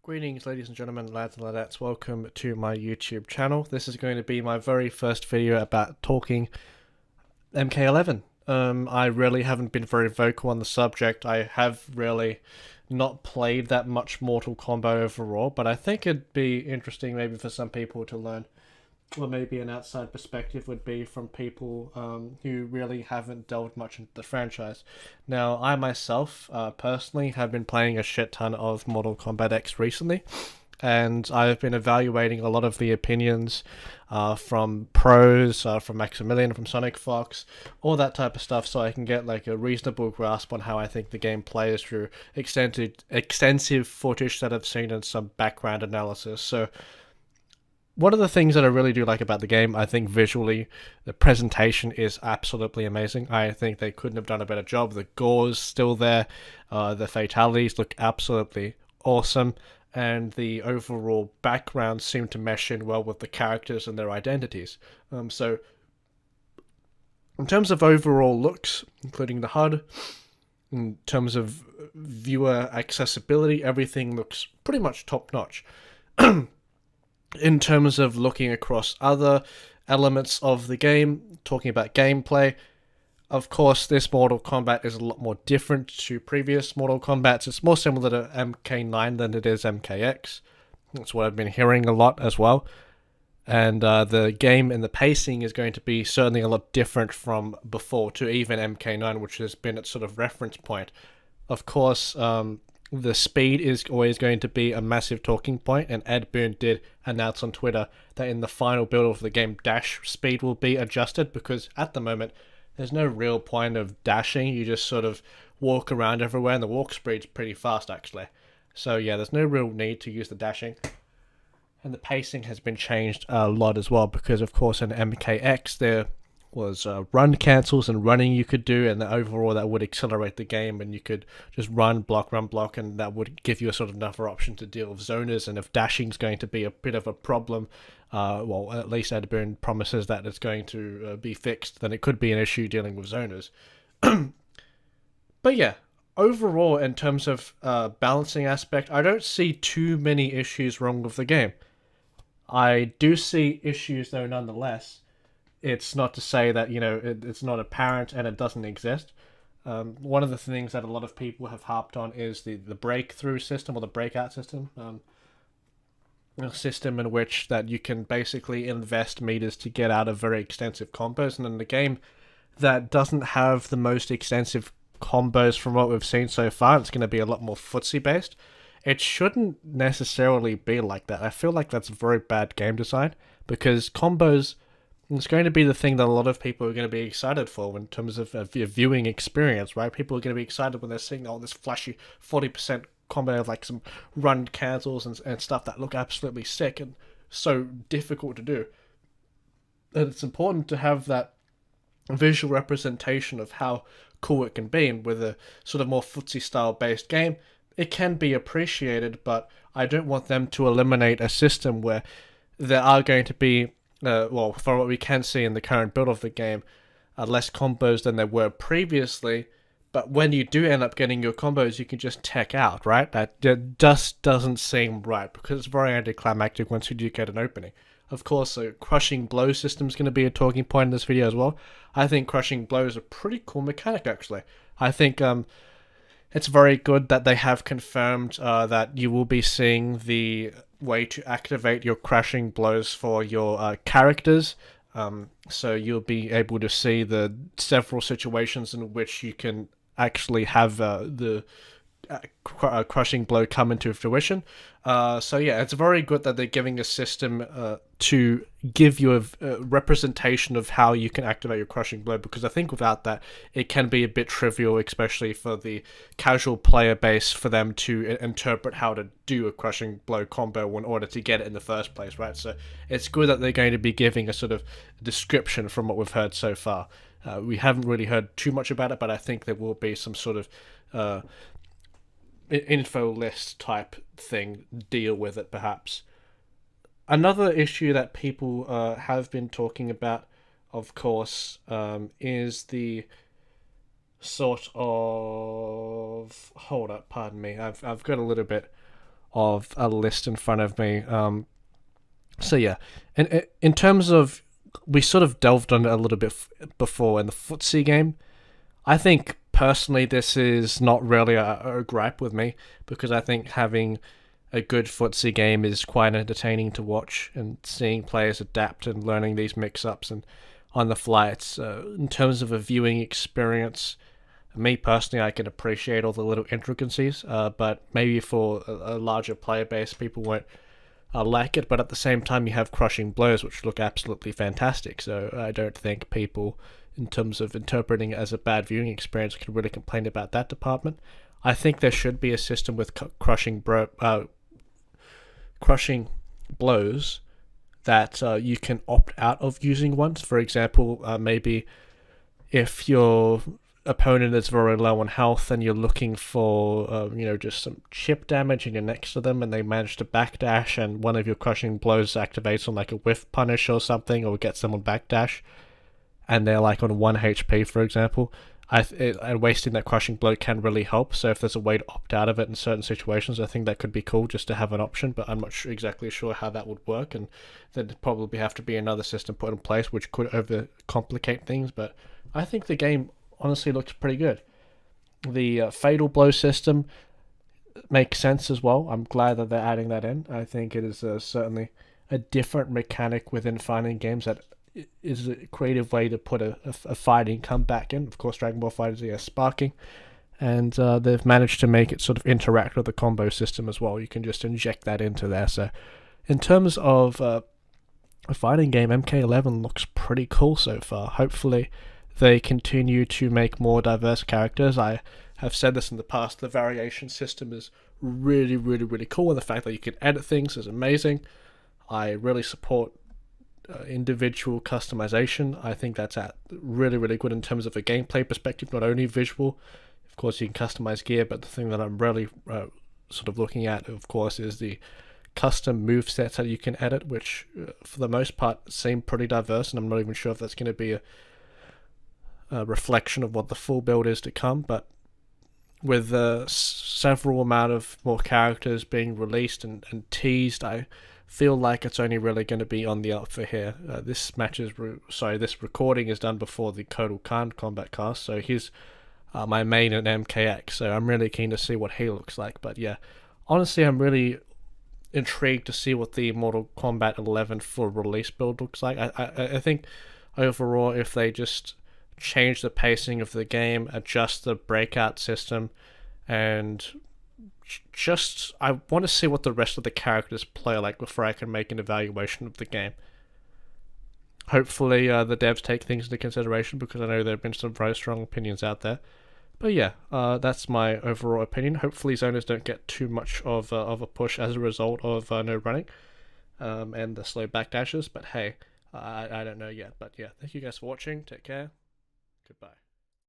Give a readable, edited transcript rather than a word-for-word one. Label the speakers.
Speaker 1: Greetings, ladies and gentlemen, lads and ladettes. Welcome to my YouTube channel. This is going to be my very first video about talking MK11. I really haven't been very vocal on the subject. I have really not played that much Mortal Kombat overall, but I think it'd be interesting maybe for some people to learn, or maybe an outside perspective would be from people who really haven't delved much into the franchise. Now, I myself, personally, have been playing a shit ton of Mortal Kombat X recently, and I've been evaluating a lot of the opinions from pros, from Maximilian, from Sonic Fox, all that type of stuff, so I can get like a reasonable grasp on how I think the game plays through extensive footage that I've seen and some background analysis. So one of the things that I really do like about the game, I think visually, the presentation is absolutely amazing. I think they couldn't have done a better job. The gore's still there. The fatalities look absolutely awesome. And the overall backgrounds seem to mesh in well with the characters and their identities. So, in terms of overall looks, including the HUD, in terms of viewer accessibility, everything looks pretty much top-notch. In terms of looking across other elements of the game, talking about gameplay, of course, this Mortal Kombat is a lot more different to previous Mortal Kombats. It's more similar to MK9 than it is MKX. That's what I've been hearing a lot as well. And the game and the pacing is going to be certainly a lot different from before to even MK9, which has been its sort of reference point. Of course, the speed is always going to be a massive talking point, and Ed Boon did announce on Twitter that in the final build of the game, dash speed will be adjusted, because at the moment, there's no real point of dashing. You just sort of walk around everywhere, and the walk speed's pretty fast, actually. So yeah, there's no real need to use the dashing. And the pacing has been changed a lot as well, because of course in MKX there was run cancels and running you could do, and overall that would accelerate the game, and you could just run, block, and that would give you a sort of another option to deal with zoners. And if dashing's going to be a bit of a problem, well, at least Ed Boon promises that it's going to be fixed, then it could be an issue dealing with zoners. But yeah, overall, in terms of balancing aspect, I don't see too many issues wrong with the game. I do see issues though nonetheless. It's not to say that, it's not apparent and it doesn't exist. One of the things that a lot of people have harped on is the breakthrough system, or the breakout system. A system in which that you can basically invest meters to get out of very extensive combos. And in the game that doesn't have the most extensive combos from what we've seen so far, it's going to be a lot more footsie based. It shouldn't necessarily be like that. I feel like that's very bad game design, because combos, it's going to be the thing that a lot of people are going to be excited for in terms of a viewing experience, right? People are going to be excited when they're seeing all this flashy 40% combo of like some run cancels and stuff that look absolutely sick and so difficult to do. And it's important to have that visual representation of how cool it can be, and with a sort of more footsie style based game, it can be appreciated, but I don't want them to eliminate a system where there are going to be well, from what we can see in the current build of the game, less combos than there were previously. But when you do end up getting your combos, you can just tech out, right? That just doesn't seem right, because it's very anticlimactic once you do get an opening. Of course, a crushing blow system is going to be a talking point in this video as well. I think crushing blow is a pretty cool mechanic, actually. I think it's very good that they have confirmed that you will be seeing the way to activate your crushing blows for your characters. So you'll be able to see the several situations in which you can actually have the crushing blow come into fruition. So yeah, it's very good that they're giving a system to give you a representation of how you can activate your crushing blow, because I think without that it can be a bit trivial, especially for the casual player base, for them to interpret how to do a crushing blow combo in order to get it in the first place, right? So it's good that they're going to be giving a sort of description from what we've heard so far. We haven't really heard too much about it, but I think there will be some sort of info list type thing deal with it, perhaps. Another issue that people have been talking about, of course, is the sort of, hold up, pardon me, I've got a little bit of a list in front of me. So yeah, and in terms of, we sort of delved on it a little bit before in the footsie game. I think personally this is not really a gripe with me, because I think having a good footsie game is quite entertaining to watch, and seeing players adapt and learning these mix-ups and on the fly. It's in terms of a viewing experience, me personally, I can appreciate all the little intricacies, but maybe for a larger player base, people won't like it. But at the same time, you have crushing blows, which look absolutely fantastic. So I don't think people, in terms of interpreting it as a bad viewing experience, can really complain about that department. I think there should be a system with crushing blows that you can opt out of using once. For example, maybe if your opponent is very low on health and you're looking for just some chip damage and you're next to them and they manage to backdash and one of your crushing blows activates on like a whiff punish or something, or gets them on backdash and they're like on 1 HP, for example, and wasting that crushing blow can really help. So if there's a way to opt out of it in certain situations, I think that could be cool just to have an option, but I'm not exactly sure how that would work, and there'd probably have to be another system put in place which could overcomplicate things. But I think the game honestly looks pretty good. The fatal blow system makes sense as well. I'm glad that they're adding that in. I think it is certainly a different mechanic within fighting games that is a creative way to put a fighting comeback in. Of course, Dragon Ball FighterZ is sparking, and they've managed to make it sort of interact with the combo system as well. You can just inject that into there. So in terms of a fighting game, MK11 looks pretty cool so far. Hopefully they continue to make more diverse characters. I have said this in the past, the variation system is really, really, really cool, and the fact that you can edit things is amazing. I really support individual customization. I think that's really, really good in terms of a gameplay perspective, not only visual. Of course, you can customize gear, but the thing that I'm really sort of looking at, of course, is the custom move sets that you can edit, which for the most part seem pretty diverse, and I'm not even sure if that's going to be a reflection of what the full build is to come. But with several amount of more characters being released and teased, I feel like it's only really going to be on the up for here. This recording is done before the Kotal Khan combat cast, so he's my main at MKX, so I'm really keen to see what he looks like. But yeah, honestly, I'm really intrigued to see what the Mortal Kombat 11 full release build looks like. I think overall, if they just change the pacing of the game, adjust the breakout system, and I want to see what the rest of the characters play like before I can make an evaluation of the game. Hopefully the devs take things into consideration, because I know there have been some very strong opinions out there. But yeah, that's my overall opinion. Hopefully zoners don't get too much of a push as a result of no running and the slow backdashes. But hey, I don't know yet. But yeah, thank you guys for watching. Take care. Goodbye.